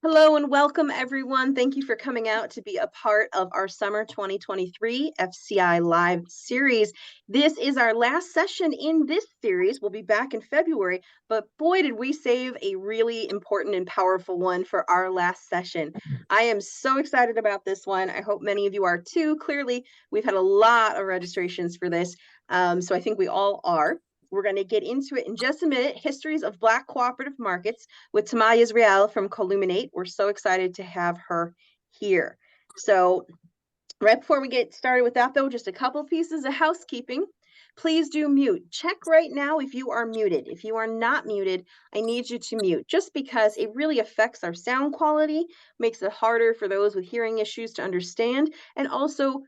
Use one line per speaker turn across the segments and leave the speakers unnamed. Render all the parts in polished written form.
Hello and welcome, everyone. Thank you for coming out to be a part of our Summer 2023 FCI Live series. This is our last session in this series. We'll be back in February, but boy, did we save a really important and powerful one for our last session. I am so excited about this one. I hope many of you are too. Clearly, we've had a lot of registrations for this, so I think we all are. We're going to get into it in just a minute. Histories of Black Cooperative Markets with Tamay Israel from Columinate. We're so excited to have her here. So right before we get started with that, though, just a couple pieces of housekeeping. Please do mute. Check right now if you are muted. If you are not muted, I need you to mute just because it really affects our sound quality, makes it harder for those with hearing issues to understand, and also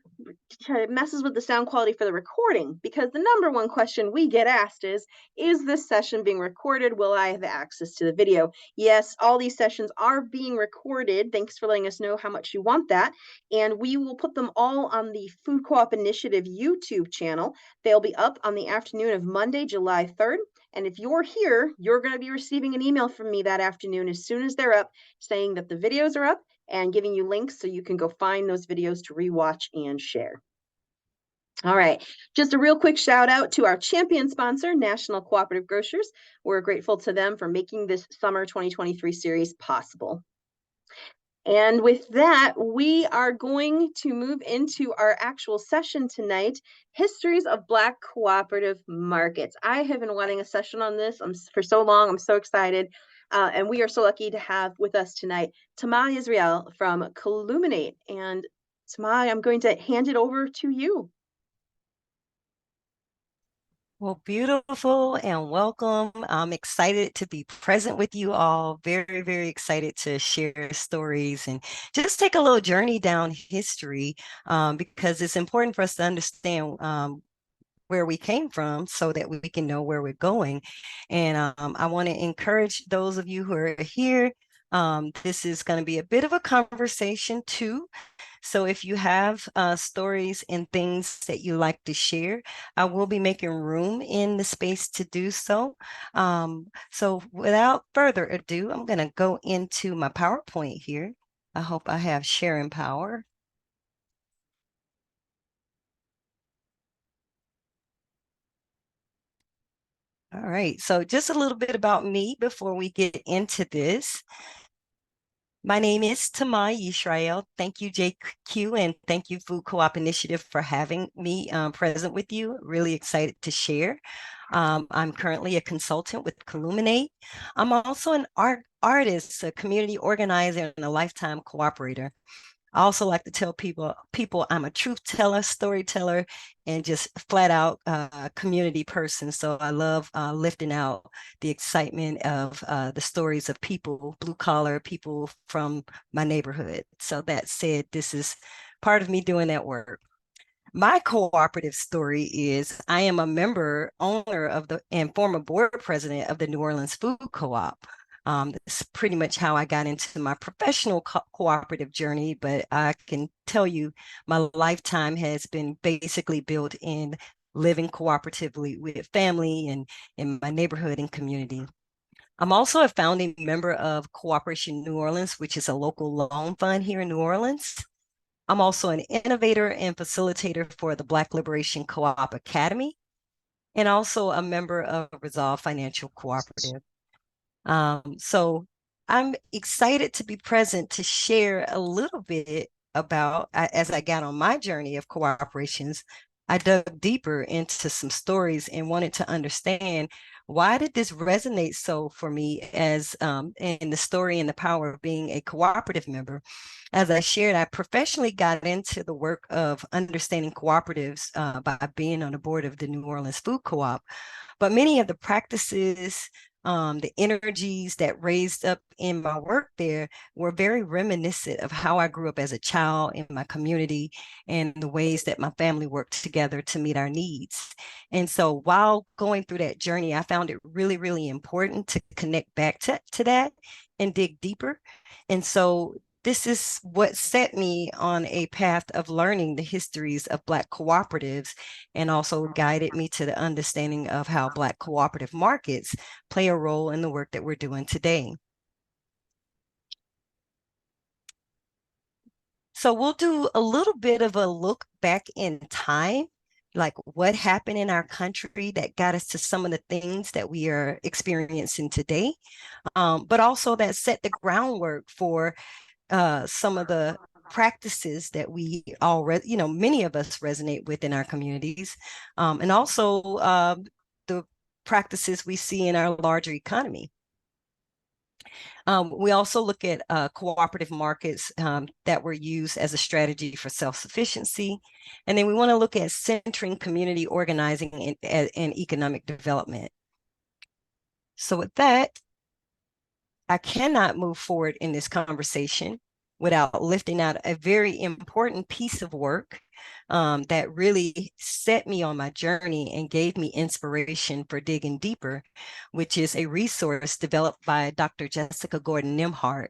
messes with the sound quality for the recording because the number one question we get asked is this session being recorded? Will I have access to the video? Yes, all these sessions are being recorded. Thanks for letting us know how much you want that. And we will put them all on the Food Co-op Initiative YouTube channel. They'll be up on the afternoon of Monday, July 3rd. And if you're here, you're going to be receiving an email from me that afternoon as soon as they're up saying that the videos are up and giving you links so you can go find those videos to rewatch and share. All right, just a real quick shout out to our champion sponsor, National Cooperative Grocers. We're grateful to them for making this summer 2023 series possible. And with that, we are going to move into our actual session tonight, Histories of Black Cooperative Markets. I have been wanting a session on this for so long. I'm so excited. And we are so lucky to have with us tonight Tamay Israel from Columinate. And Tamay, I'm going to hand it over to you.
Well, beautiful and welcome. I'm excited to be present with you all. Very, very excited to share stories and just take a little journey down history because it's important for us to understand where we came from so that we can know where we're going. And I want to encourage those of you who are here. This is going to be a bit of a conversation too. So if you have stories and things that you like to share, I will be making room in the space to do so. So without further ado, I'm going to go into my PowerPoint here. I hope I have sharing power. All right, so just a little bit about me before we get into this. My name is Tamay Israel. Thank you, JQ, and thank you, Food Co-op Initiative, for having me present with you. Really excited to share. I'm currently a consultant with Columinate. I'm also an artist, a community organizer, and a lifetime cooperator. I also like to tell people I'm a truth teller, storyteller, and just flat out community person. So I love lifting out the excitement of the stories of people, blue collar people from my neighborhood. So that said, this is part of me doing that work. My cooperative story is I am a member, owner of and former board president of the New Orleans Food Co-op. That's pretty much how I got into my professional cooperative journey, but I can tell you my lifetime has been basically built in living cooperatively with family and in my neighborhood and community. I'm also a founding member of Cooperation New Orleans, which is a local loan fund here in New Orleans. I'm also an innovator and facilitator for the Black Liberation Co-op Academy, and also a member of Resolve Financial Cooperative. So I'm excited to be present to share a little bit about, as I got on my journey of cooperations, I dug deeper into some stories and wanted to understand why did this resonate so for me as in the story and the power of being a cooperative member. As I shared, I professionally got into the work of understanding cooperatives by being on the board of the New Orleans Food Co-op. But many of the practices, the energies that raised up in my work there were very reminiscent of how I grew up as a child in my community and the ways that my family worked together to meet our needs. And so while going through that journey, I found it really, really important to connect back to that and dig deeper. And so this is what set me on a path of learning the histories of Black cooperatives and also guided me to the understanding of how Black cooperative markets play a role in the work that we're doing today. So we'll do a little bit of a look back in time, like what happened in our country that got us to some of the things that we are experiencing today, but also that set the groundwork for some of the practices that we already, many of us resonate with in our communities, and also the practices we see in our larger economy. We also look at cooperative markets that were used as a strategy for self-sufficiency. And then we want to look at centering community organizing and economic development. So with that, I cannot move forward in this conversation without lifting out a very important piece of work that really set me on my journey and gave me inspiration for digging deeper, which is a resource developed by Dr. Jessica Gordon Nimhart,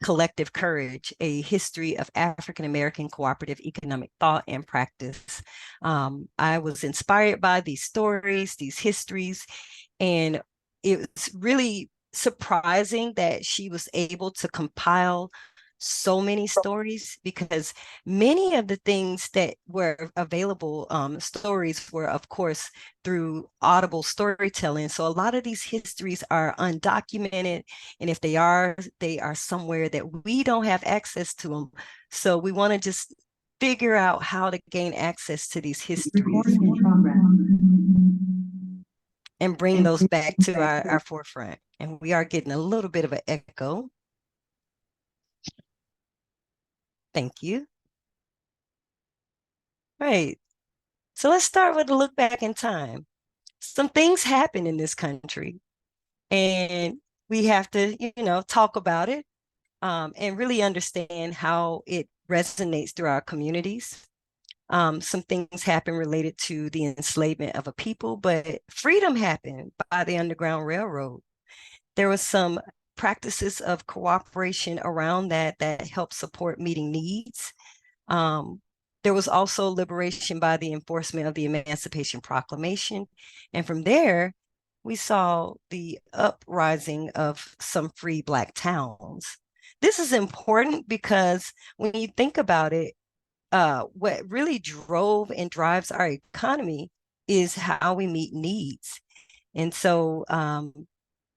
Collective Courage, A History of African American Cooperative Economic Thought and Practice. I was inspired by these stories, these histories, and it's really surprising that she was able to compile so many stories, because many of the things that were available, stories were, of course, through audible storytelling. So a lot of these histories are undocumented. And if they are somewhere that we don't have access to them. So we want to just figure out how to gain access to these histories and bring those back to our forefront. And we are getting a little bit of an echo. Thank you. Right. So let's start with a look back in time. Some things happen in this country, and we have to, talk about it, and really understand how it resonates through our communities. Some things happen related to the enslavement of a people, but freedom happened by the Underground Railroad. There was some practices of cooperation around that helped support meeting needs. Um, there was also liberation by the enforcement of the Emancipation Proclamation. And from there, we saw the uprising of some free Black towns. This is important because when you think about it, what really drove and drives our economy is how we meet needs. And so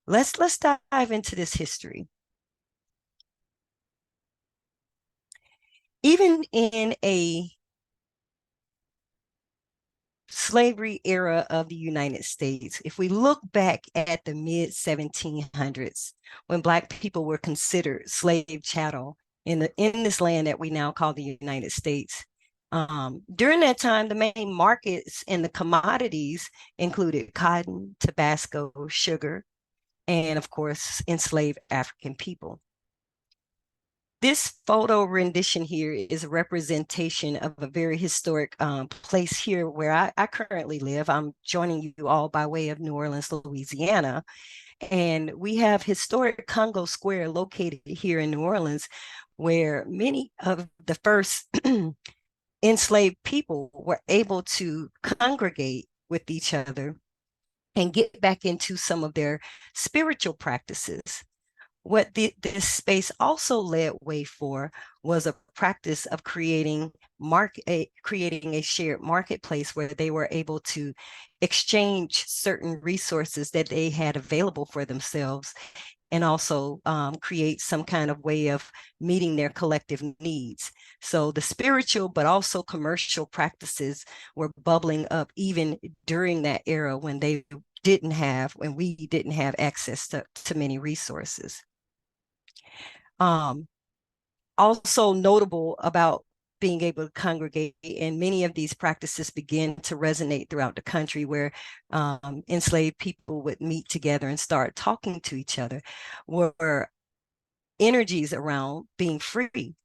let's dive into this history. Even in a slavery era of the United States, if we look back at the mid 1700s, when Black people were considered slave chattel in this land that we now call the United States, during that time, the main markets and the commodities included cotton, tobacco, sugar, and of course, enslaved African people. This photo rendition here is a representation of a very historic place here where I currently live. I'm joining you all by way of New Orleans, Louisiana. And we have historic Congo Square located here in New Orleans, where many of the first enslaved people were able to congregate with each other and get back into some of their spiritual practices. What this space also led way for was a practice of creating a shared marketplace where they were able to exchange certain resources that they had available for themselves, and also create some kind of way of meeting their collective needs. So the spiritual, but also commercial practices were bubbling up even during that era when we didn't have access to many resources. Also notable about being able to congregate, and many of these practices begin to resonate throughout the country, where enslaved people would meet together and start talking to each other, were energies around being free.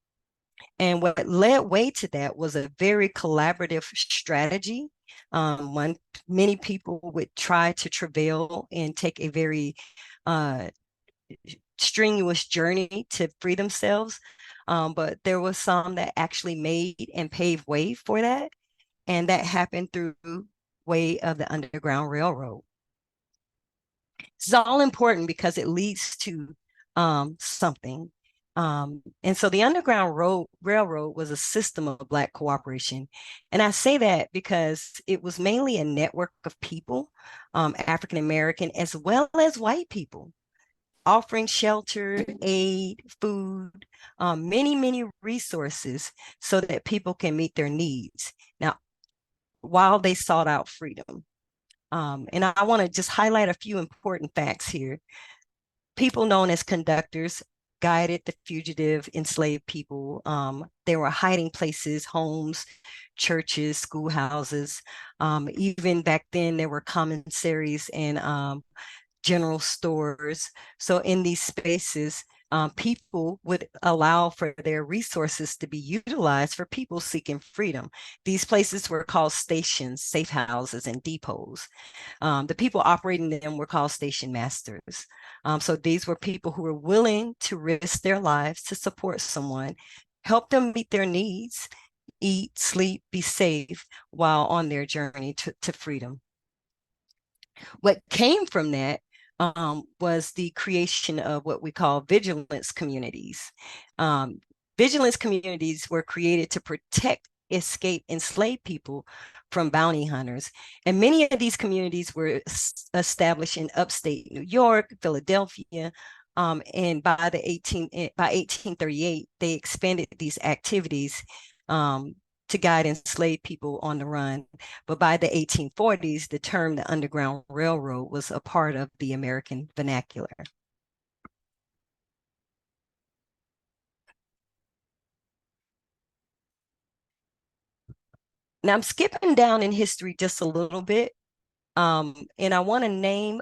And what led way to that was a very collaborative strategy. Many people would try to travail and take a very strenuous journey to free themselves. But there was some that actually made and paved way for that. And that happened through way of the Underground Railroad. It's all important because it leads to something. And so the Underground Railroad was a system of Black cooperation. And I say that because it was mainly a network of people, African American as well as white people, offering shelter, aid, food, many, many resources so that people can meet their needs. Now, while they sought out freedom. And I want to just highlight a few important facts here. People known as conductors guided the fugitive enslaved people. There were hiding places, homes, churches, schoolhouses. Even back then, there were commissaries and general stores. So in these spaces, people would allow for their resources to be utilized for people seeking freedom. These places were called stations, safe houses, and depots. The people operating them were called station masters. So these were people who were willing to risk their lives to support someone, help them meet their needs, eat, sleep, be safe while on their journey to freedom. What came from that was the creation of what we call vigilance communities. Vigilance communities were created to protect escaped enslaved people from bounty hunters. And many of these communities were established in upstate New York, Philadelphia, and by 1838, they expanded these activities to guide enslaved people on the run. But by the 1840s, the term the Underground Railroad was a part of the American vernacular. Now I'm skipping down in history just a little bit. And I want to name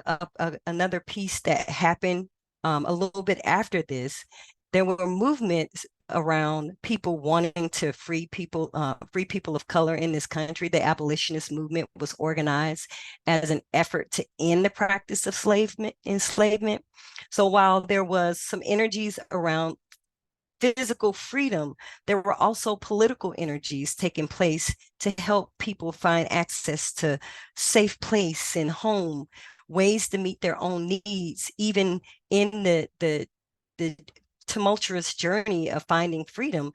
another piece that happened a little bit after this. There were movements around people wanting to free people of color in this country. The abolitionist movement was organized as an effort to end the practice of enslavement. So while there was some energies around physical freedom, there were also political energies taking place to help people find access to safe place and home, ways to meet their own needs, even in the tumultuous journey of finding freedom.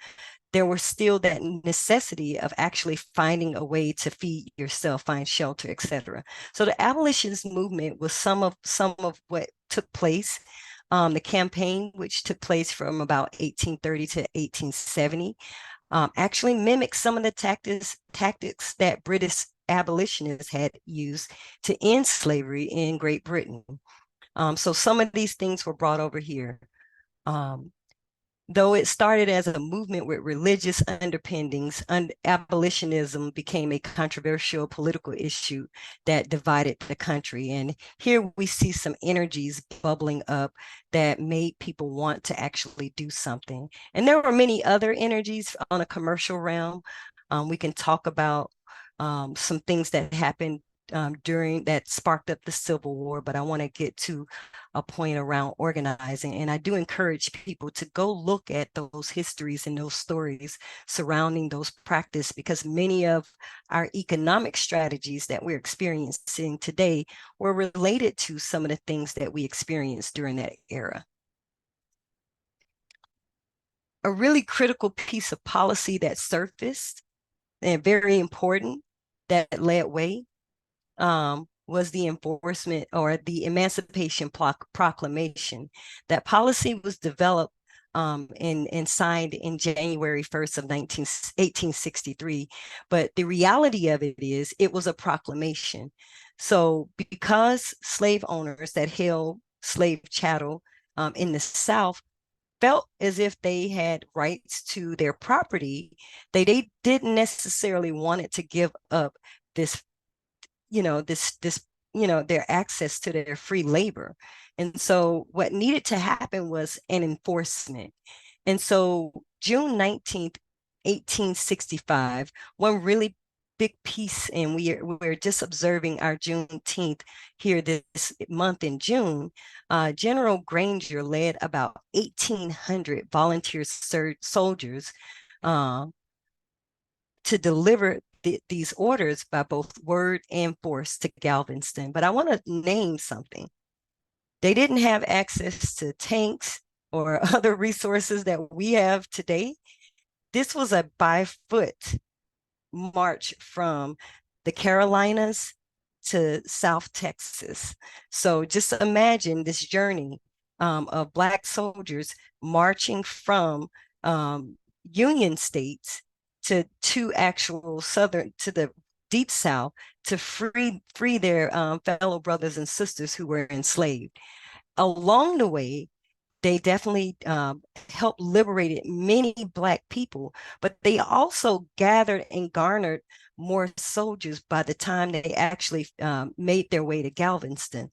There was still that necessity of actually finding a way to feed yourself, find shelter, etc. So the abolitionist movement was some of what took place. The campaign, which took place from about 1830 to 1870, actually mimicked some of the tactics that British abolitionists had used to end slavery in Great Britain. So some of these things were brought over here. Though it started as a movement with religious underpinnings, abolitionism became a controversial political issue that divided the country. And here we see some energies bubbling up that made people want to actually do something. And there were many other energies on a commercial realm. We can talk about some things that happened during that sparked up the Civil War, but I want to get to a point around organizing. And I do encourage people to go look at those histories and those stories surrounding those practices, because many of our economic strategies that we're experiencing today were related to some of the things that we experienced during that era. A really critical piece of policy that surfaced and very important that led way was the enforcement or the Emancipation Proclamation. That policy was developed and signed in January 1st of 1863. But the reality of it is it was a proclamation. So because slave owners that held slave chattel in the South felt as if they had rights to their property, they didn't necessarily want it to give up this their access to their free labor. And so what needed to happen was an enforcement. And so June 19th, 1865, one really big piece, and we're just observing our Juneteenth here this month in June. General Granger led about 1,800 volunteer soldiers to deliver these orders by both word and force to Galveston. But I want to name something. They didn't have access to tanks or other resources that we have today. This was a by foot march from the Carolinas to South Texas. So just imagine this journey of Black soldiers marching from Union states to actual Southern, to the deep South, to free their fellow brothers and sisters who were enslaved. Along the way, they definitely helped liberate many Black people, but they also gathered and garnered more soldiers by the time they actually made their way to Galveston.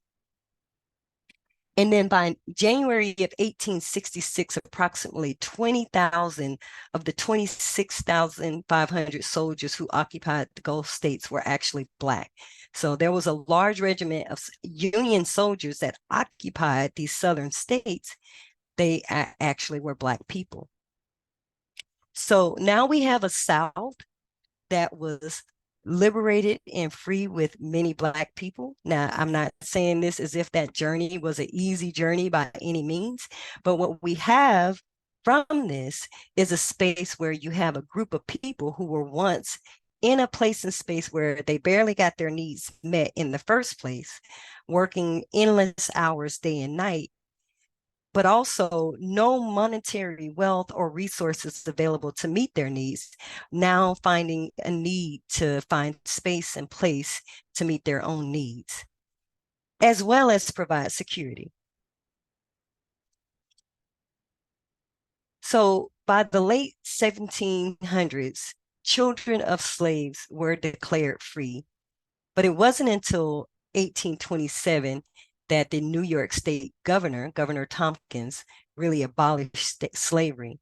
And then by January of 1866, approximately 20,000 of the 26,500 soldiers who occupied the Gulf states were actually Black. So there was a large regiment of Union soldiers that occupied these southern states. They actually were Black people. So now we have a South that was liberated and free with many Black people. Now, I'm not saying this as if that journey was an easy journey by any means, but what we have from this is a space where you have a group of people who were once in a place and space where they barely got their needs met in the first place, working endless hours day and night, but also no monetary wealth or resources available to meet their needs, now finding a need to find space and place to meet their own needs, as well as provide security. So by the late 1700s, children of slaves were declared free, but it wasn't until 1827 that the New York State governor, Governor Tompkins, really abolished slavery.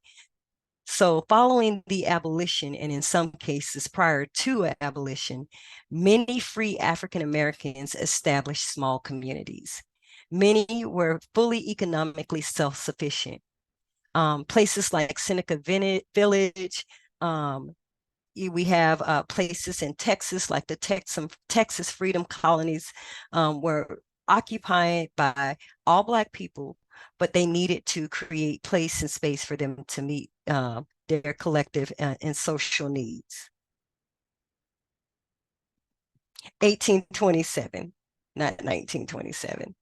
So following the abolition, and in some cases prior to abolition, many free African Americans established small communities. Many were fully economically self-sufficient. Places like Seneca Village, we have places in Texas, like the Texas Freedom Colonies, were occupied by all Black people, but they needed to create place and space for them to meet their collective and social needs. 1827, not 1927.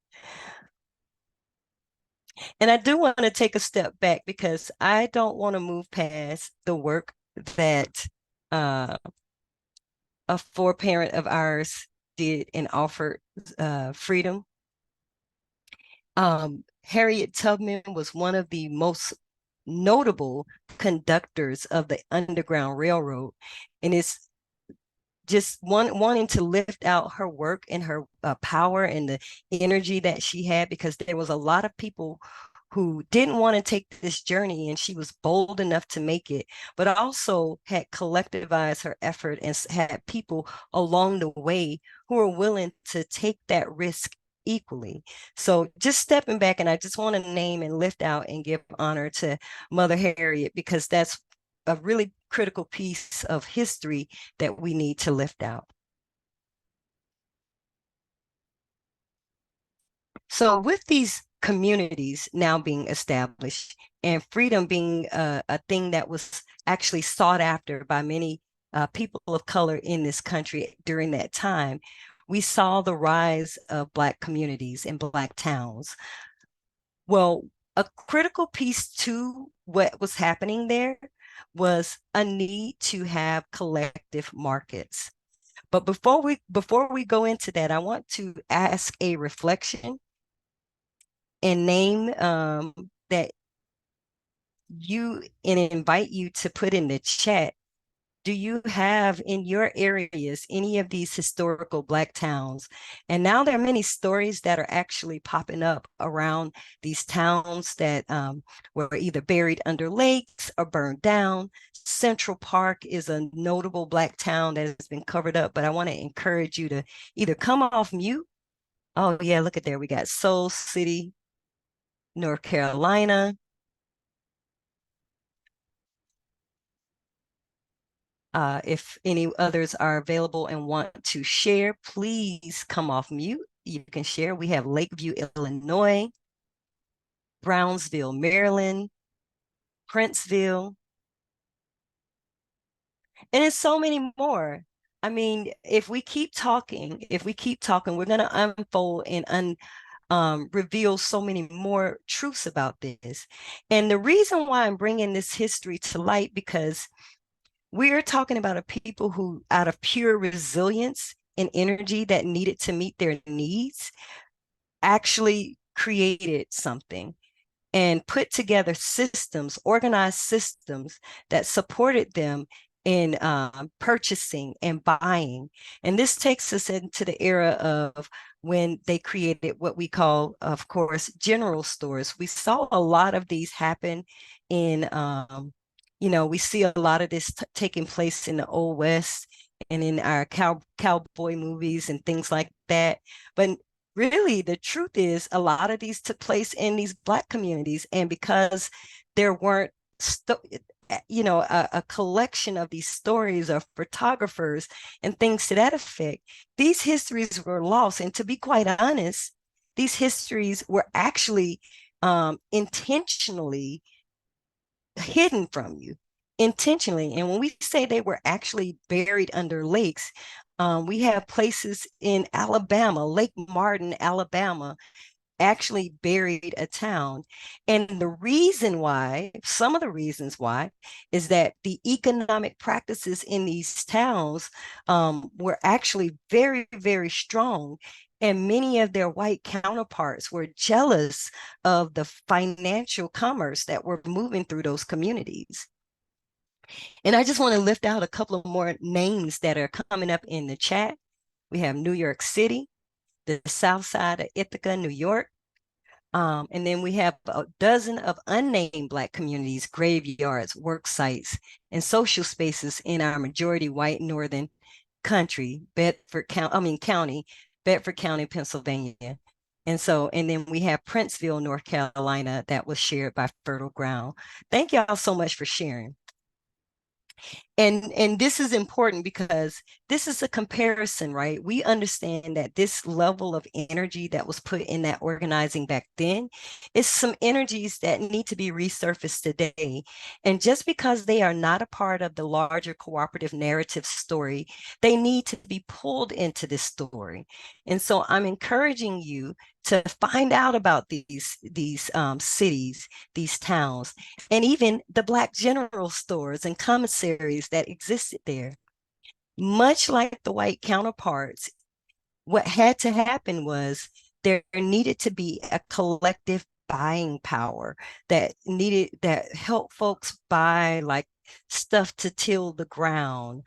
And I do want to take a step back because I don't want to move past the work that a foreparent of ours did and offered freedom. Harriet Tubman was one of the most notable conductors of the Underground Railroad, and it's just wanting to lift out her work and her power and the energy that she had, because there was a lot of people who didn't want to take this journey, and she was bold enough to make it, but also had collectivized her effort and had people along the way who were willing to take that risk equally. So just stepping back, and I just want to name and lift out and give honor to Mother Harriet, because that's a really critical piece of history that we need to lift out. So with these communities now being established and freedom being a thing that was actually sought after by many people of color in this country during that time, we saw the rise of Black communities and Black towns. Well, a critical piece to what was happening there was a need to have collective markets. But before we go into that, I want to ask a reflection and name that you, and invite you to put in the chat. Do you have in your areas any of these historical Black towns? And now there are many stories that are actually popping up around these towns that were either buried under lakes or burned down. Central Park is a notable Black town that has been covered up, but I want to encourage you to either come off mute. Oh yeah, look at there. We got Soul City, North Carolina. If any others are available and want to share, please come off mute. You can share. We have Lakeview, Illinois, Brownsville, Maryland, Princeville, and it's so many more. I mean, if we keep talking, we're going to unfold and reveal so many more truths about this. And the reason why I'm bringing this history to light, because we're talking about a people who, out of pure resilience and energy that needed to meet their needs, actually created something and put together systems, organized systems that supported them in purchasing and buying. And this takes us into the era of when they created what we call, of course, general stores. We saw a lot of these happen in, we see a lot of this taking place in the Old West and in our cowboy movies and things like that. But really, the truth is a lot of these took place in these Black communities. And because there weren't a collection of these stories of photographers and things to that effect, these histories were lost. And to be quite honest, these histories were actually intentionally hidden from you, intentionally. And when we say they were actually buried under lakes, we have places in Alabama, Lake Martin, Alabama, actually buried a town. And the reason why, some of the reasons why, is that the economic practices in these towns were actually very, very strong. And many of their white counterparts were jealous of the financial commerce that were moving through those communities. And I just want to lift out a couple of more names that are coming up in the chat. We have New York City, the South Side of Ithaca, New York. And then we have a dozen of unnamed Black communities, graveyards, work sites, and social spaces in our majority white northern county, Bedford County, Pennsylvania. And then we have Princeville, North Carolina, that was shared by Fertile Ground. Thank y'all so much for sharing. And this is important because this is a comparison, right? We understand that this level of energy that was put in that organizing back then is some energies that need to be resurfaced today. And just because they are not a part of the larger cooperative narrative story, they need to be pulled into this story. And so I'm encouraging you to find out about these cities, these towns, and even the Black general stores and commissaries that existed there. Much like the white counterparts, what had to happen was there needed to be a collective buying power that helped folks buy like stuff to till the ground,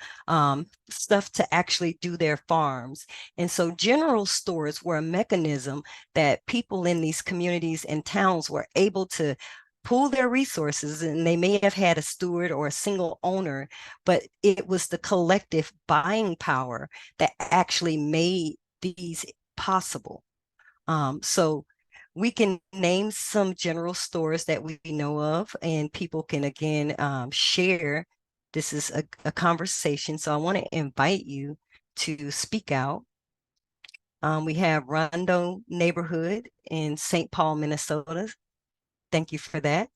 stuff to actually do their farms. And so general stores were a mechanism that people in these communities and towns were able to pool their resources, and they may have had a steward or a single owner, but it was the collective buying power that actually made these possible. So we can name some general stores that we know of, and people can again share. This is a conversation, so I want to invite you to speak out. We have Rondo Neighborhood in St. Paul, Minnesota. Thank you for that.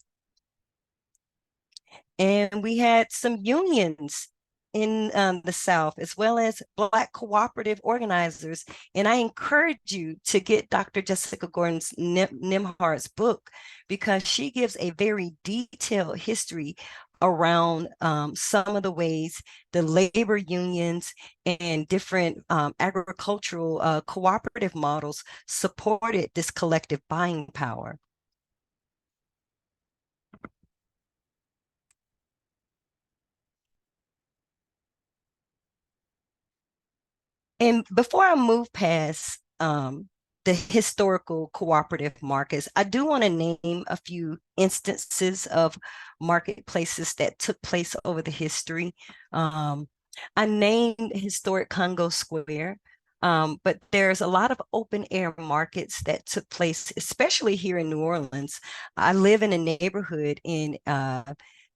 And we had some unions in the South, as well as Black cooperative organizers. And I encourage you to get Dr. Jessica Gordon's Nimhart's book, because she gives a very detailed history around some of the ways the labor unions and different agricultural cooperative models supported this collective buying power. And before I move past the historical cooperative markets, I do want to name a few instances of marketplaces that took place over the history. I named historic Congo Square, but there's a lot of open air markets that took place, especially here in New Orleans. I live in a neighborhood in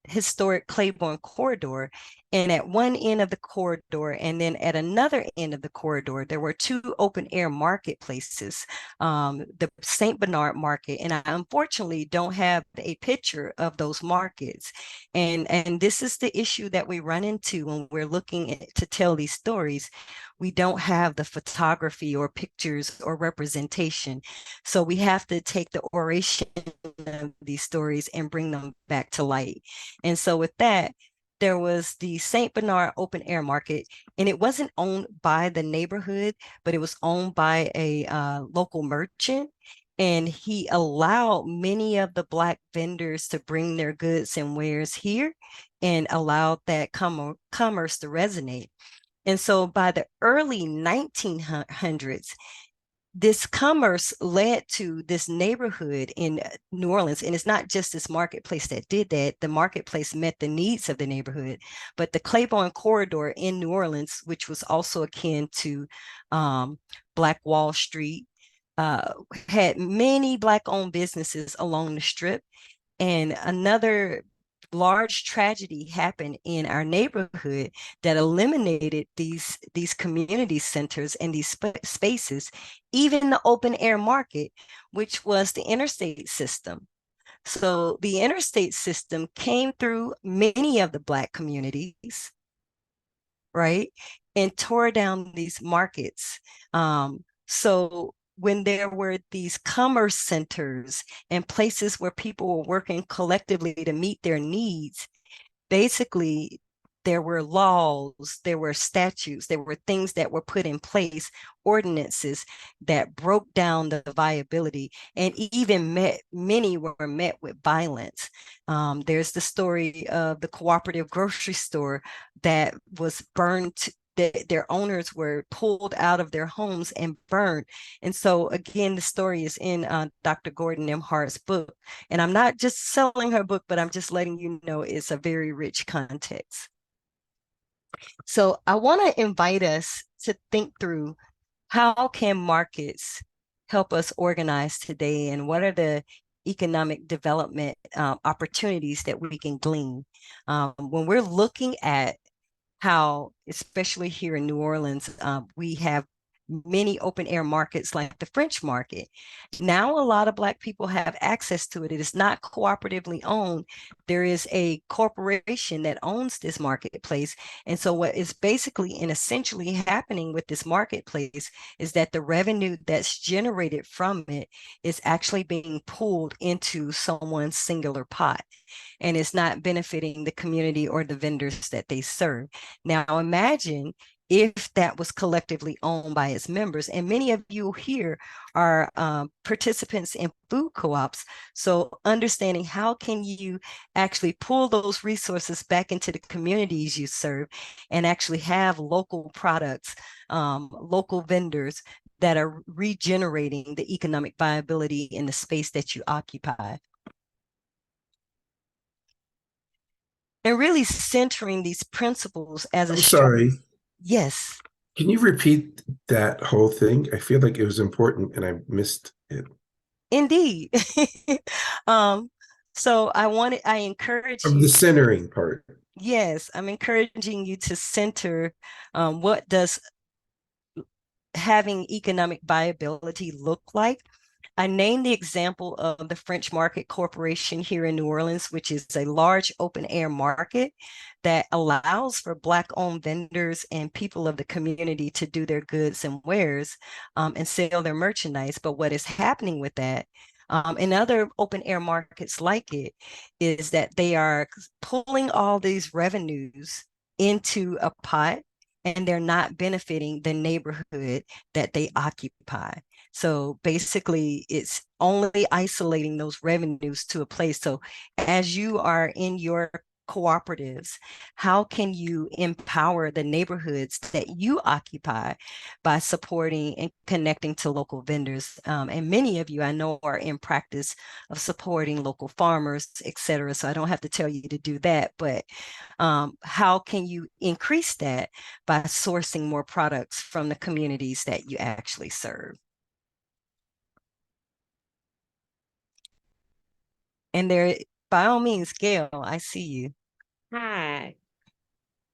historic Claiborne corridor. And at one end of the corridor, and then at another end of the corridor, there were two open air marketplaces, the St. Bernard Market. And I unfortunately don't have a picture of those markets. And this is the issue that we run into when we're looking to tell these stories. We don't have the photography or pictures or representation. So we have to take the oration of these stories and bring them back to light. And so with that, there was the St. Bernard Open Air Market, and it wasn't owned by the neighborhood, but it was owned by a local merchant. And he allowed many of the Black vendors to bring their goods and wares here and allowed that commerce to resonate. And so by the early 1900s, this commerce led to this neighborhood in New Orleans. And it's not just this marketplace that did that. The marketplace met the needs of the neighborhood. But the Claiborne corridor in New Orleans, which was also akin to Black Wall Street, had many Black-owned businesses along the strip. And another large tragedy happened in our neighborhood that eliminated these community centers and these spaces, even the open air market, which was the interstate system. So the interstate system came through many of the Black communities, right, and tore down these markets. So when there were these commerce centers and places where people were working collectively to meet their needs, basically there were laws, there were statutes, there were things that were put in place, ordinances that broke down the viability, and even many were met with violence. There's the story of the Cooperative grocery store that was burned. Their owners were pulled out of their homes and burned. And so again, the story is in Dr. Gordon M. Hart's book. And I'm not just selling her book, but I'm just letting you know it's a very rich context. So I want to invite us to think through, how can markets help us organize today, and what are the economic development opportunities that we can glean when we're looking at how, especially here in New Orleans, we have many open air markets like the French market. Now a lot of Black people have access to it. It is not cooperatively owned. There is a corporation that owns this marketplace. And so what is basically and essentially happening with this marketplace is that the revenue that's generated from it is actually being pulled into someone's singular pot, and it's not benefiting the community or the vendors that they serve. Now imagine if that was collectively owned by its members. And many of you here are participants in food co-ops. So understanding how can you actually pull those resources back into the communities you serve and actually have local products, local vendors that are regenerating the economic viability in the space that you occupy. And really centering these principles as a
I'm sorry.
Yes.
Can you repeat that whole thing? I feel like it was important and I missed it.
Indeed. um, so I encourage
Of the
you,
centering part.
yes, I'm encouraging you to center what does having economic viability look like. I named the example of the French Market Corporation here in New Orleans, which is a large open air market that allows for Black-owned vendors and people of the community to do their goods and wares and sell their merchandise. But what is happening with that and other open air markets like it is that they are pulling all these revenues into a pot, and they're not benefiting the neighborhood that they occupy. So basically, it's only isolating those revenues to a place. So as you are in your cooperatives, how can you empower the neighborhoods that you occupy by supporting and connecting to local vendors? And many of you I know are in practice of supporting local farmers, et cetera. So I don't have to tell you to do that, but how can you increase that by sourcing more products from the communities that you actually serve? And there By all means, Gail, I see you.
Hi,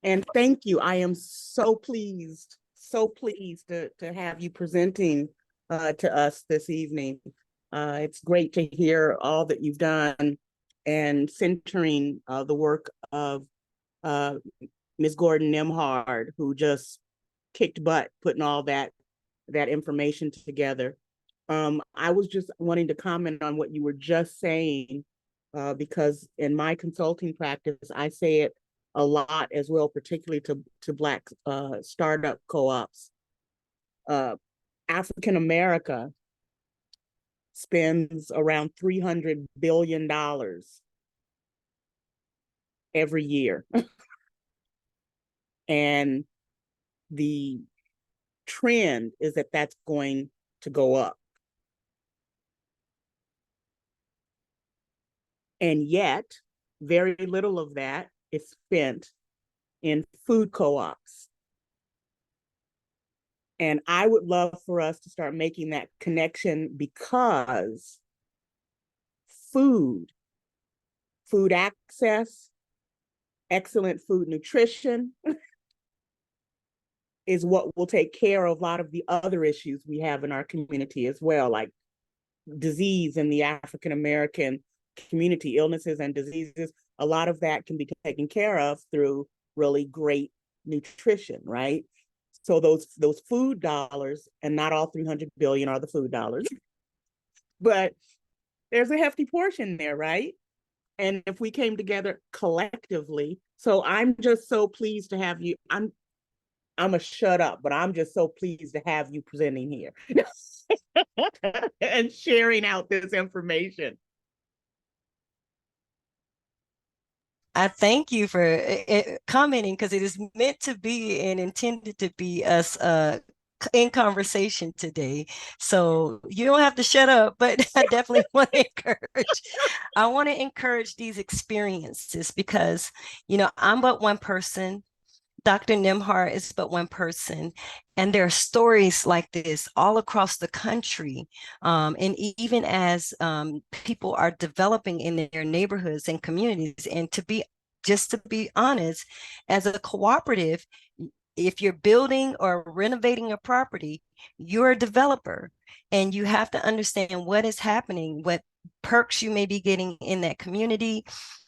and thank you. I am so pleased to have you presenting to us this evening. It's great to hear all that you've done and centering the work of Ms. Gordon Nimhard, who just kicked butt putting all that information together. I was just wanting to comment on what you were just saying, because in my consulting practice, I say it a lot as well, particularly to Black startup co-ops. African America spends around $300 billion every year. And the trend is that that's going to go up. And yet, very little of that is spent in food co-ops. And I would love for us to start making that connection, because food access, excellent food nutrition is what will take care of a lot of the other issues we have in our community as well, like disease in the African American community, illnesses and diseases. A lot of that can be taken care of through really great nutrition, right? So those food dollars, and not all 300 billion are the food dollars, but there's a hefty portion there, right? And if we came together collectively, so I'm just so pleased to have you. I'm a shut up, but I'm just so pleased to have you presenting here and sharing out this information.
I thank you for commenting, because it is meant to be and intended to be us in conversation today. So you don't have to shut up, but I definitely want to encourage these experiences, because, I'm but one person. Dr. Nimhart is but one person, and there are stories like this all across the country. And even as people are developing in their neighborhoods and communities, and just to be honest, as a cooperative, if you're building or renovating a property, you're a developer, and you have to understand what is happening, what perks you may be getting in that community,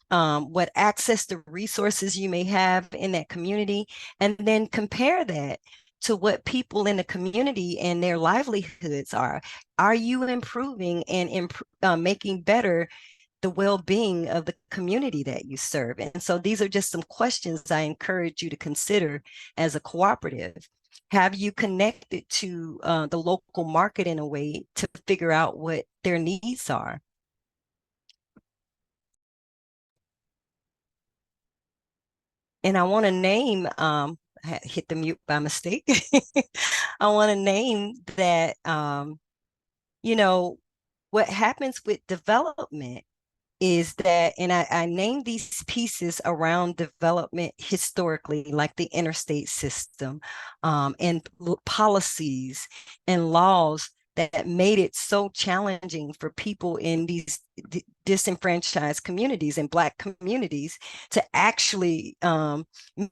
what access to resources you may have in that community, and then compare that to what people in the community and their livelihoods are. Are you improving and making better the well-being of the community that you serve? And so these are just some questions I encourage you to consider as a cooperative. Have you connected to the local market in a way to figure out what their needs are? And I want to name, I hit the mute by mistake. I want to name that, what happens with development is that, and I named these pieces around development historically, like the interstate system, and policies and laws that made it so challenging for people in these disenfranchised communities and Black communities to actually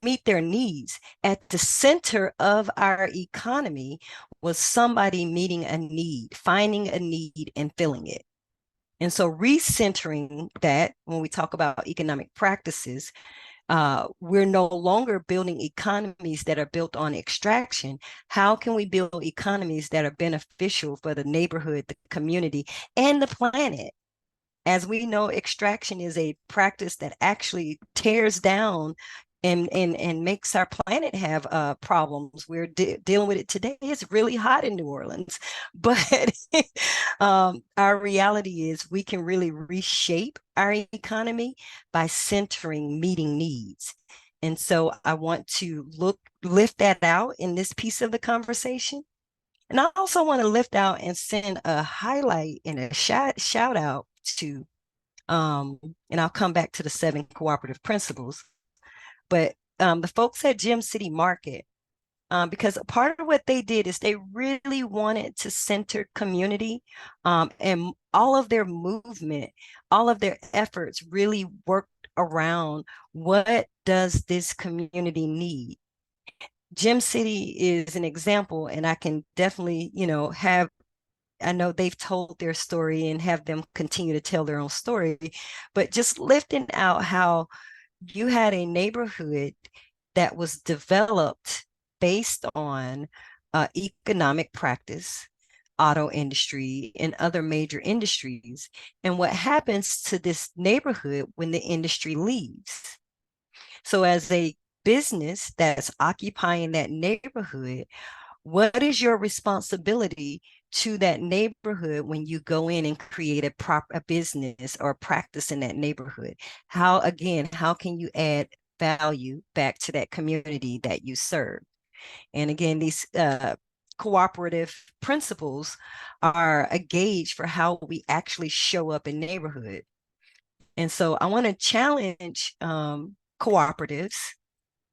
meet their needs. At the center of our economy was somebody meeting a need, finding a need and filling it. And so recentering that, when we talk about economic practices, we're no longer building economies that are built on extraction. How can we build economies that are beneficial for the neighborhood, the community, and the planet? As we know, extraction is a practice that actually tears down and makes our planet have problems. We're dealing with it today. It's really hot in New Orleans, but our reality is we can really reshape our economy by centering meeting needs. And so I want to lift that out in this piece of the conversation. And I also want to lift out and send a highlight and a shout out to, and I'll come back to the 7 cooperative principles, but the folks at Gem City Market, because part of what they did is they really wanted to center community, and all of their movement, all of their efforts really worked around what does this community need. Gem City is an example, and I can definitely, I know they've told their story and have them continue to tell their own story, but just lifting out how you had a neighborhood that was developed based on economic practice, auto industry, and other major industries. And what happens to this neighborhood when the industry leaves? So, as a business that's occupying that neighborhood, what is your responsibility to that neighborhood when you go in and create a business or practice in that neighborhood? How can you add value back to that community that you serve? And again, these cooperative principles are a gauge for how we actually show up in neighborhood. And so I want to challenge cooperatives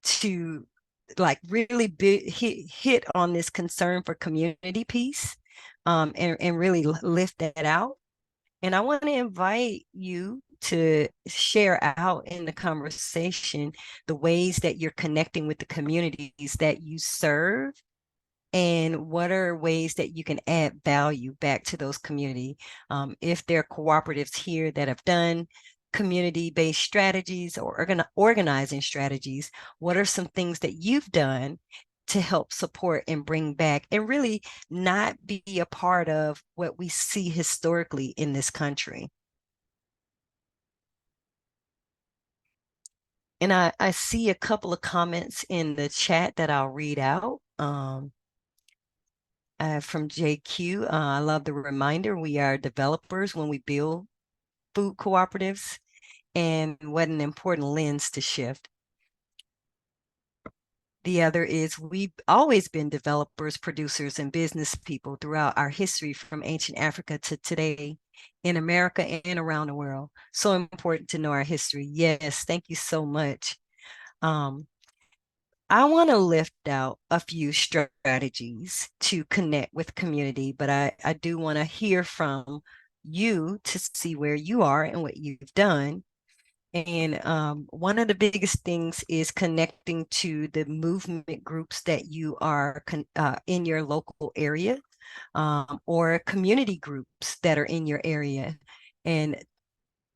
to like really hit on this concern for community peace, and really lift that out. And I want to invite you to share out in the conversation the ways that you're connecting with the communities that you serve, and what are ways that you can add value back to those community. If there are cooperatives here that have done community-based strategies or organizing strategies, what are some things that you've done to help support and bring back and really not be a part of what we see historically in this country? And I see a couple of comments in the chat that I'll read out. From JQ, I love the reminder we are developers when we build food cooperatives, and what an important lens to shift. The other is we've always been developers, producers, and business people throughout our history, from ancient Africa to today in America and around the world. So important to know our history. Yes, thank you so much. I want to lift out a few strategies to connect with community, but I do want to hear from you to see where you are and what you've done. And one of the biggest things is connecting to the movement groups that you are in your local area, or community groups that are in your area, and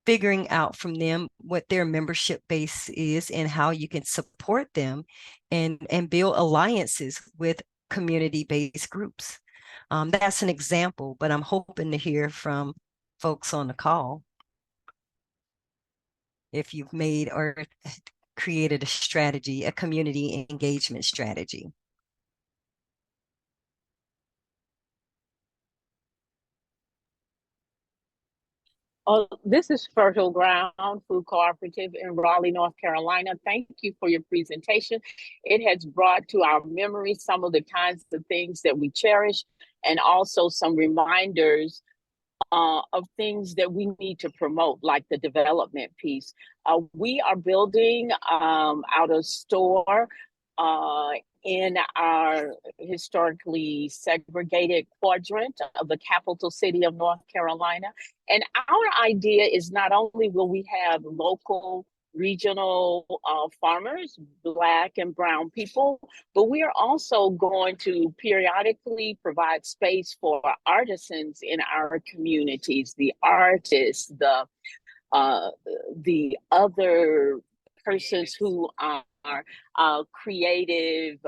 figuring out from them what their membership base is and how you can support them, and build alliances with community-based groups. That's an example, but I'm hoping to hear from folks on the call if you've made or created a strategy, a community engagement strategy.
Oh, this is Fertile Ground Food Cooperative in Raleigh, North Carolina. Thank you for your presentation. It has brought to our memory some of the kinds of things that we cherish, and also some reminders of things that we need to promote, like the development piece. We are building out a store in our historically segregated quadrant of the capital city of North Carolina. And our idea is not only will we have local regional farmers, Black and brown people, but we are also going to periodically provide space for artisans in our communities, the artists, the other persons who are creative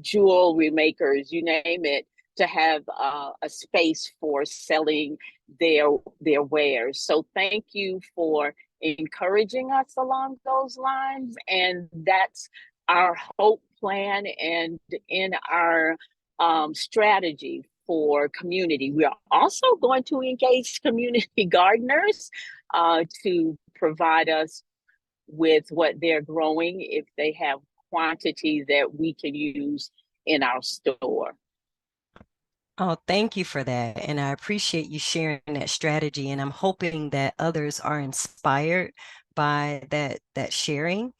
jewelry makers, you name it, to have a space for selling their wares. So thank you for encouraging us along those lines. And that's our hope plan and in our strategy for community. We are also going to engage community gardeners to provide us with what they're growing if they have quantity that we can use in our store.
Oh, thank you for that. And I appreciate you sharing that strategy. And I'm hoping that others are inspired by that sharing.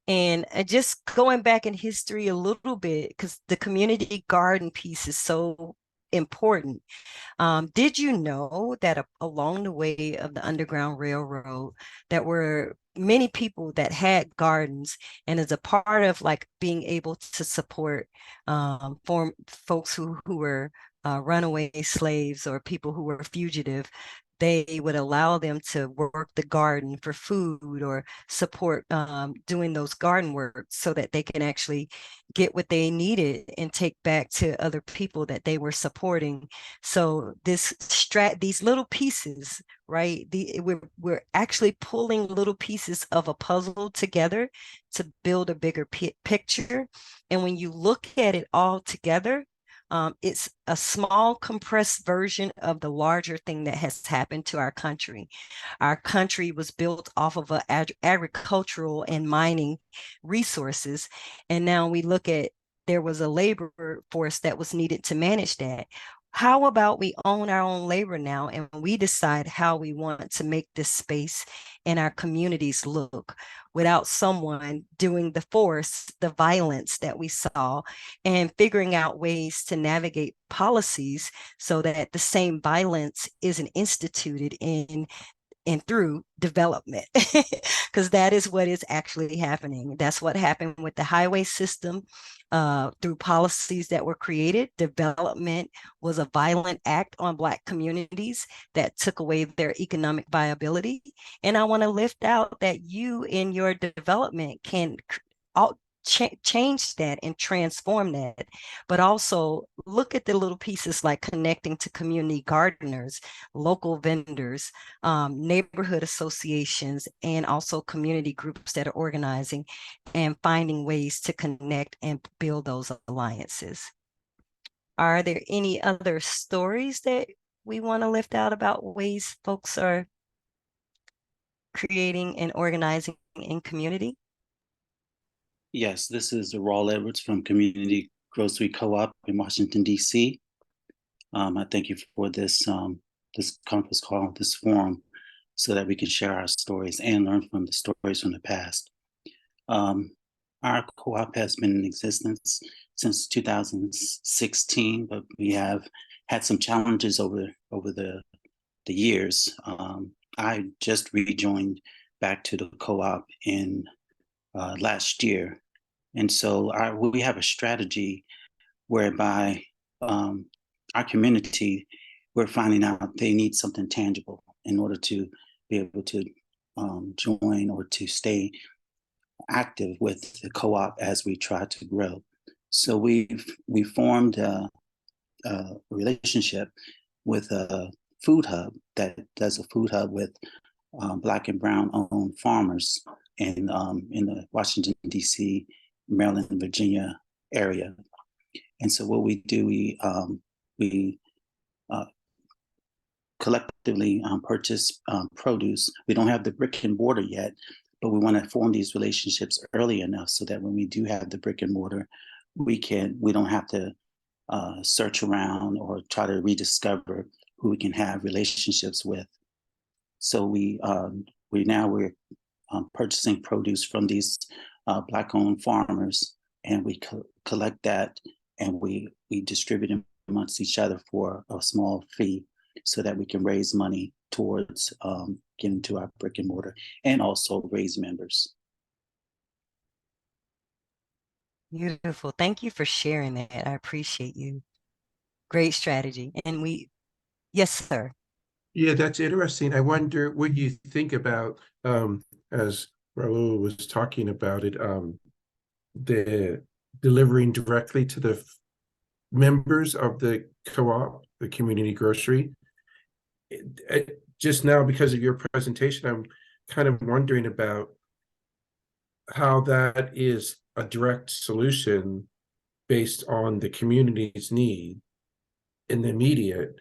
And just going back in history a little bit, because the community garden piece is so important. Did you know that along the way of the Underground Railroad, that were many people that had gardens, and as a part of like being able to support folks who were runaway slaves or people who were fugitive, they would allow them to work the garden for food or support doing those garden work so that they can actually get what they needed and take back to other people that they were supporting. So these little pieces, right? We're actually pulling little pieces of a puzzle together to build a bigger picture. And when you look at it all together, it's a small compressed version of the larger thing that has happened to our country. Our country was built off of agricultural and mining resources. And now we look at, there was a labor force that was needed to manage that. How about we own our own labor now and we decide how we want to make this space and our communities look without someone doing the force, the violence that we saw, and figuring out ways to navigate policies so that the same violence isn't instituted in and through development, because that is what is actually happening. That's what happened with the highway system. Through policies that were created, development was a violent act on Black communities that took away their economic viability. And I want to lift out that you in your development can change that and transform that, but also look at the little pieces like connecting to community gardeners, local vendors, neighborhood associations, and also community groups that are organizing and finding ways to connect and build those alliances. Are there any other stories that we want to lift out about ways folks are creating and organizing in community?
Yes, this is Raul Edwards from Community Grocery Co-op in Washington, D.C. I thank you for this conference call, this forum, so that we can share our stories and learn from the stories from the past. Our co-op has been in existence since 2016, but we have had some challenges over the years. I just rejoined back to the co-op in last year. And so we have a strategy whereby our community, we're finding out they need something tangible in order to be able to join or to stay active with the co-op as we try to grow. So we formed a relationship with a food hub that does a food hub with Black and Brown owned farmers in the Washington, D.C., Maryland, and Virginia area. And so what we do, we collectively purchase produce. We don't have the brick and mortar yet, but we want to form these relationships early enough so that when we do have the brick and mortar, we don't have to search around or try to rediscover who we can have relationships with. So we're purchasing produce from these Black-owned farmers, and we collect that and we distribute it amongst each other for a small fee so that we can raise money towards getting to our brick and mortar and also raise members.
Beautiful. Thank you for sharing that. I appreciate you. Great strategy. And yes, sir.
Yeah, that's interesting. I wonder what you think about, as Raul was talking about it, the delivering directly to the members of the co-op, the community grocery. Just now, because of your presentation, I'm kind of wondering about how that is a direct solution based on the community's need in the immediate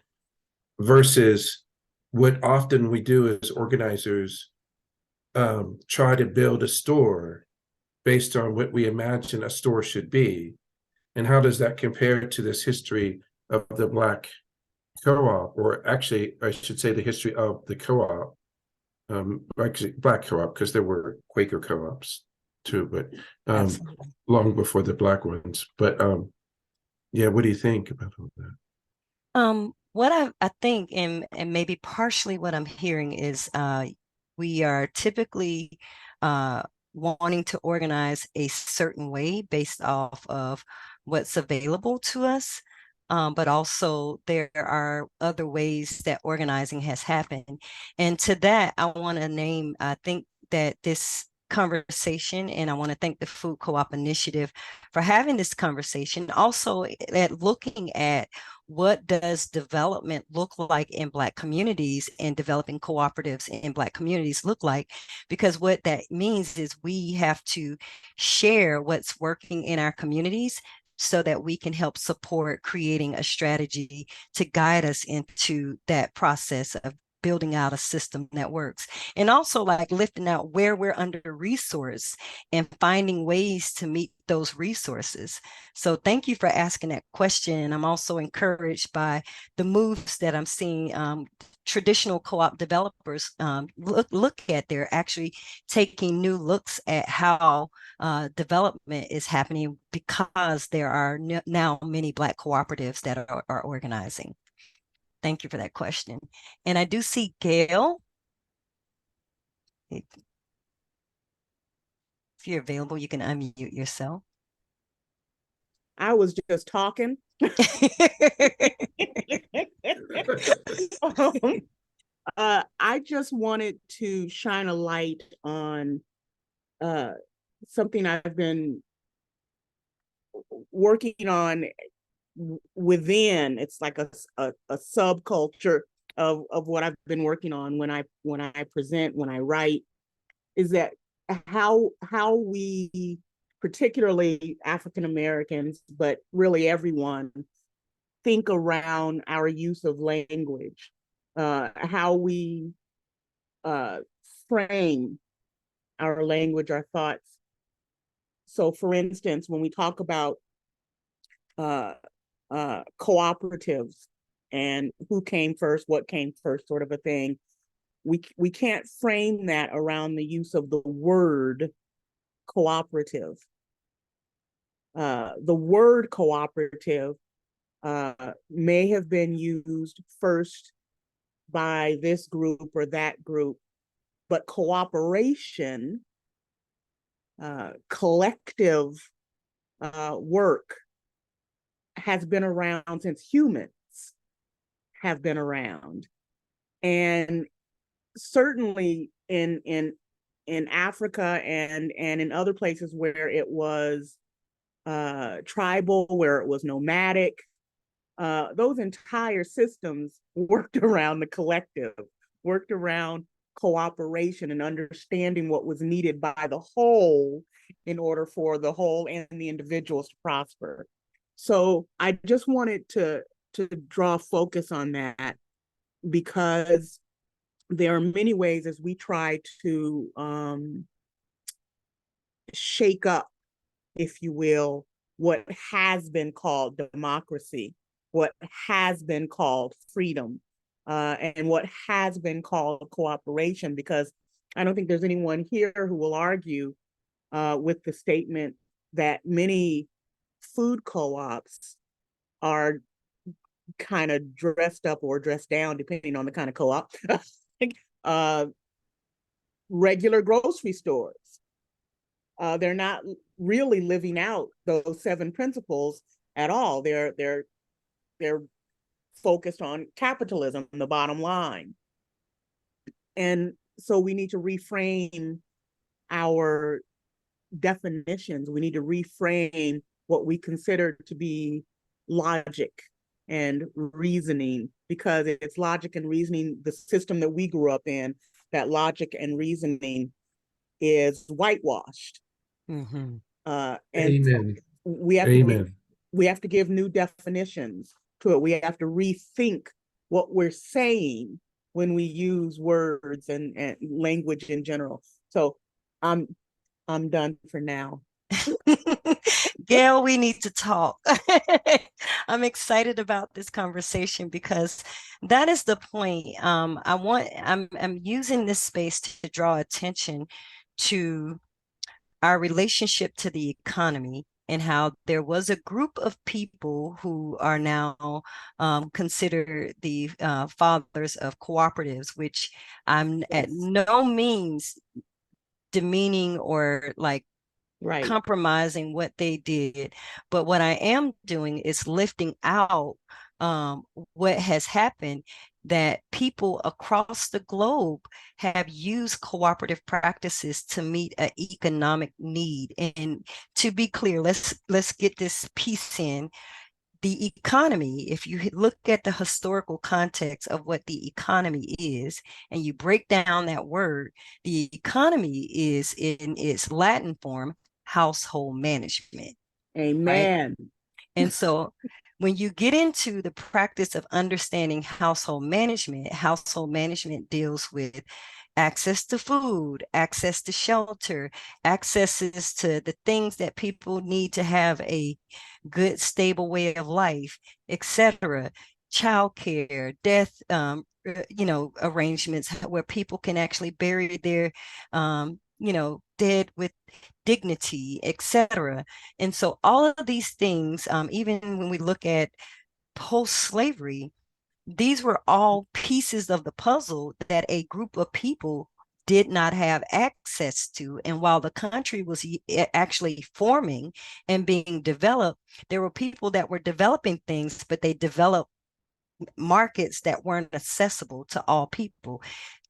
versus what often we do as organizers, try to build a store based on what we imagine a store should be. And how does that compare to this history of the Black co-op, or actually, I should say the history of the co-op, actually Black co-op, because there were Quaker co-ops too, but long before the Black ones. But yeah, what do you think about all that?
What I think, and maybe partially what I'm hearing is we are typically wanting to organize a certain way based off of what's available to us. But also there are other ways that organizing has happened. And to that, I want to name, I think that this conversation, and I want to thank the Food Co-op Initiative for having this conversation, also at looking at what does development look like in Black communities and developing cooperatives in Black communities look like, because what that means is we have to share what's working in our communities so that we can help support creating a strategy to guide us into that process of building out a system that works, and also like lifting out where we're under resourced and finding ways to meet those resources. So thank you for asking that question. I'm also encouraged by the moves that I'm seeing traditional co-op developers look at. They're actually taking new looks at how development is happening because there are now many Black cooperatives that are organizing. Thank you for that question. And I do see Gail. If you're available, you can unmute yourself.
I was just talking. I just wanted to shine a light on something I've been working on within. It's like a subculture of what I've been working on when I present, when I write, is that how we, particularly African Americans, but really everyone, think around our use of language, how we frame our language, our thoughts. So, for instance, when we talk about cooperatives and who came first, what came first, sort of a thing, we can't frame that around the use of the word cooperative. The word cooperative may have been used first by this group or that group, but cooperation, collective work has been around since humans have been around. And certainly in Africa and in other places where it was tribal, where it was nomadic, those entire systems worked around the collective, worked around cooperation and understanding what was needed by the whole in order for the whole and the individuals to prosper. So I just wanted to draw focus on that, because there are many ways as we try to shake up, if you will, what has been called democracy, what has been called freedom, and what has been called cooperation, because I don't think there's anyone here who will argue with the statement that many food co-ops are kind of dressed up or dressed down, depending on the kind of co-op, regular grocery stores. They're not really living out those 7 principles at all. They're focused on capitalism, the bottom line. And so we need to reframe our definitions. We need to reframe what we consider to be logic and reasoning, because it's logic and reasoning, the system that we grew up in, that logic and reasoning is whitewashed.
Mm-hmm.
Amen.
So we have to give new definitions to it. We have to rethink what we're saying when we use words and language in general. So I'm done for now.
Gail, we need to talk. I'm excited about this conversation because that is the point. I'm using this space to draw attention to our relationship to the economy and how there was a group of people who are now considered the fathers of cooperatives, which I'm at no means demeaning or like compromising what they did. But what I am doing is lifting out what has happened, that people across the globe have used cooperative practices to meet an economic need. And to be clear, let's get this piece in. The economy, if you look at the historical context of what the economy is, and you break down that word, the economy is in its Latin form, household management.
Amen.
Right? And so when you get into the practice of understanding household management deals with access to food, access to shelter, accesses to the things that people need to have a good, stable way of life, etc. Childcare, death, arrangements where people can actually bury their, dead with dignity, etc. And so all of these things, even when we look at post-slavery, these were all pieces of the puzzle that a group of people did not have access to. And while the country was actually forming and being developed, there were people that were developing things, but they developed markets that weren't accessible to all people.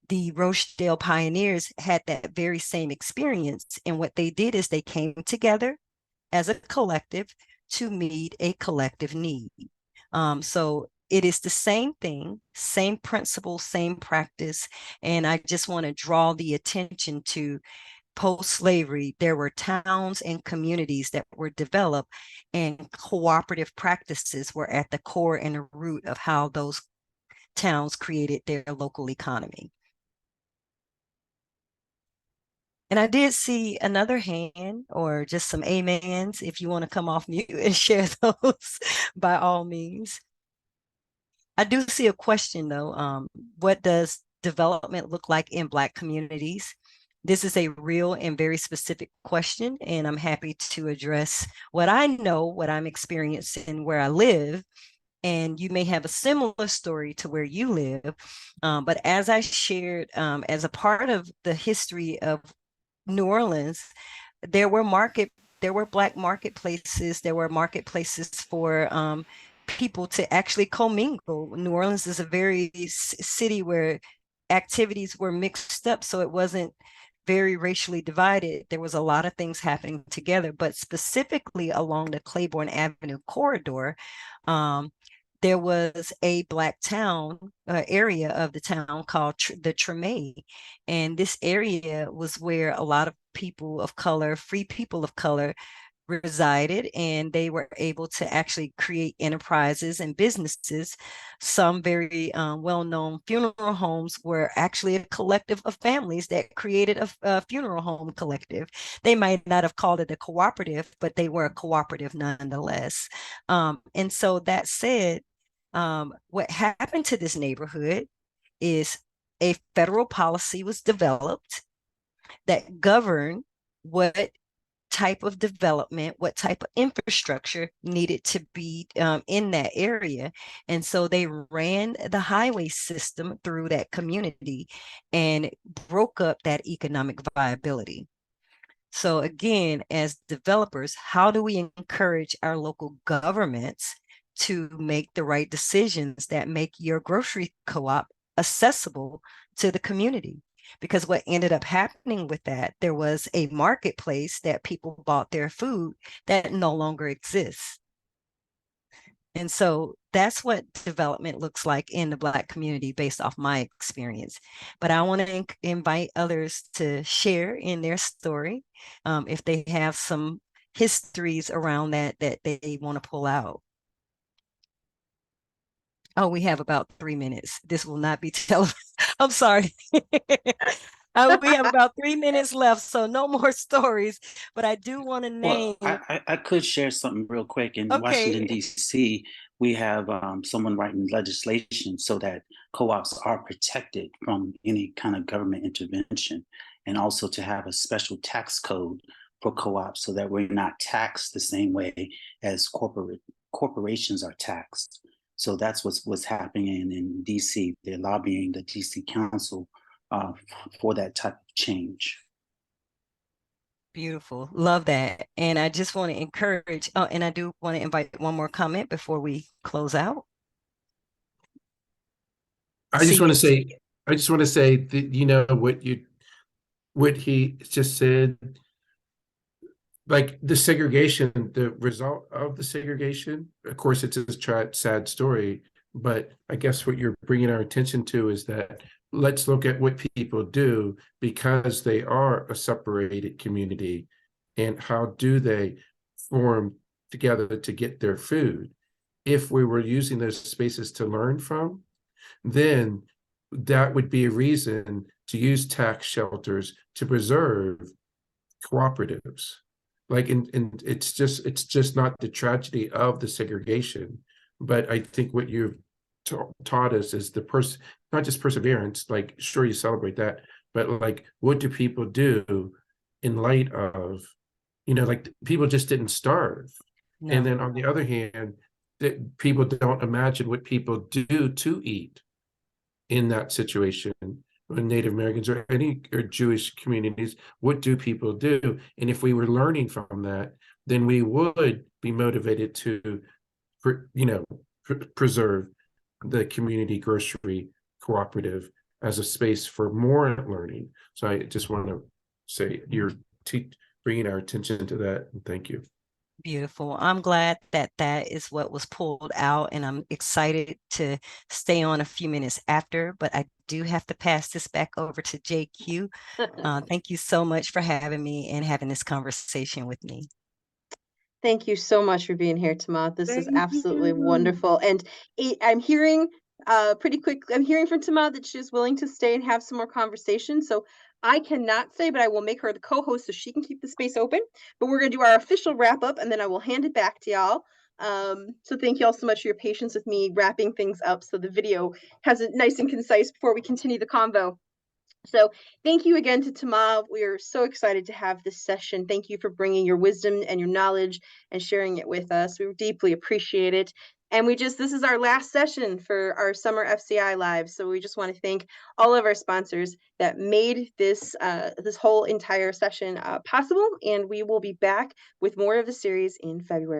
The Rochdale pioneers had that very same experience. And what they did is they came together as a collective to meet a collective need. So it is the same thing, same principle, same practice. And I just want to draw the attention to post-slavery, there were towns and communities that were developed, and cooperative practices were at the core and the root of how those towns created their local economy. And I did see another hand, or just some amens. If you want to come off mute and share those, by all means. I do see a question though. What does development look like in Black communities? This is a real and very specific question, and I'm happy to address what I know, what I'm experiencing where I live. And you may have a similar story to where you live. But as I shared, as a part of the history of New Orleans, there were Black marketplaces. There were marketplaces for people to actually commingle. New Orleans is a very city where activities were mixed up, so it wasn't very racially divided. There was a lot of things happening together, but specifically along the Claiborne Avenue corridor, there was a Black town area of the town called the Tamay. And this area was where a lot of people of color, free people of color, resided, and they were able to actually create enterprises and businesses. Some very well-known funeral homes were actually a collective of families that created a funeral home collective. They might not have called it a cooperative, but they were a cooperative nonetheless. And so that said, what happened to this neighborhood is a federal policy was developed that governed what type of development, what type of infrastructure needed to be in that area. And so they ran the highway system through that community and broke up that economic viability. So again, as developers, how do we encourage our local governments to make the right decisions that make your grocery co-op accessible to the community? Because what ended up happening with that, there was a marketplace that people bought their food that no longer exists. And so that's what development looks like in the Black community based off my experience. But I want to invite others to share in their story if they have some histories around that they want to pull out. Oh, we have about 3 minutes. This will not be televised. I'm sorry. We have about 3 minutes left, so no more stories. But I do want to name.
Well, I could share something real quick. In Washington, D.C., we have someone writing legislation so that co-ops are protected from any kind of government intervention, and also to have a special tax code for co-ops so that we're not taxed the same way as corporations are taxed. So that's what's happening in DC. They're lobbying the DC Council for that type of change.
Beautiful. Love that. And I just want to encourage, and I do want to invite one more comment before we close out.
I just want to say that, you know, what he just said, like the segregation, the result of the segregation, of course, it's a sad story, but I guess what you're bringing our attention to is that let's look at what people do because they are a separated community, and how do they form together to get their food. If we were using those spaces to learn from, then that would be a reason to use tax shelters to preserve cooperatives. Like, and it's just not the tragedy of the segregation, but I think what you've taught us is not just perseverance, like sure you celebrate that, but like what do people do in light of, you know, like people just didn't starve.
No.
And then on the other hand, that people don't imagine what people do to eat in that situation. When Native Americans or Jewish communities, what do people do? And if we were learning from that, then we would be motivated to, you know, preserve the community grocery cooperative as a space for more learning. So I just want to say you're bringing our attention to that, and thank you.
Beautiful. I'm glad that that is what was pulled out, and I'm excited to stay on a few minutes after, but I do have to pass this back over to JQ. Thank you so much for having me and having this conversation with me.
Thank you so much for being here, Tamay. This is
Thank
absolutely
you.
wonderful. And I'm hearing pretty quick, I'm hearing from Tamay that she's willing to stay and have some more conversation. So I cannot say, but I will make her the co-host so she can keep the space open. But we're going to do our official wrap up, and then I will hand it back to y'all. So thank you all so much for your patience with me wrapping things up so the video has it nice and concise before we continue the convo. So thank you again to Tamay. We are so excited to have this session. Thank you for bringing your wisdom and your knowledge and sharing it with us. We deeply appreciate it. And this is our last session for our summer FCI Live. So we just want to thank all of our sponsors that made this this whole entire session possible. And we will be back with more of the series in February.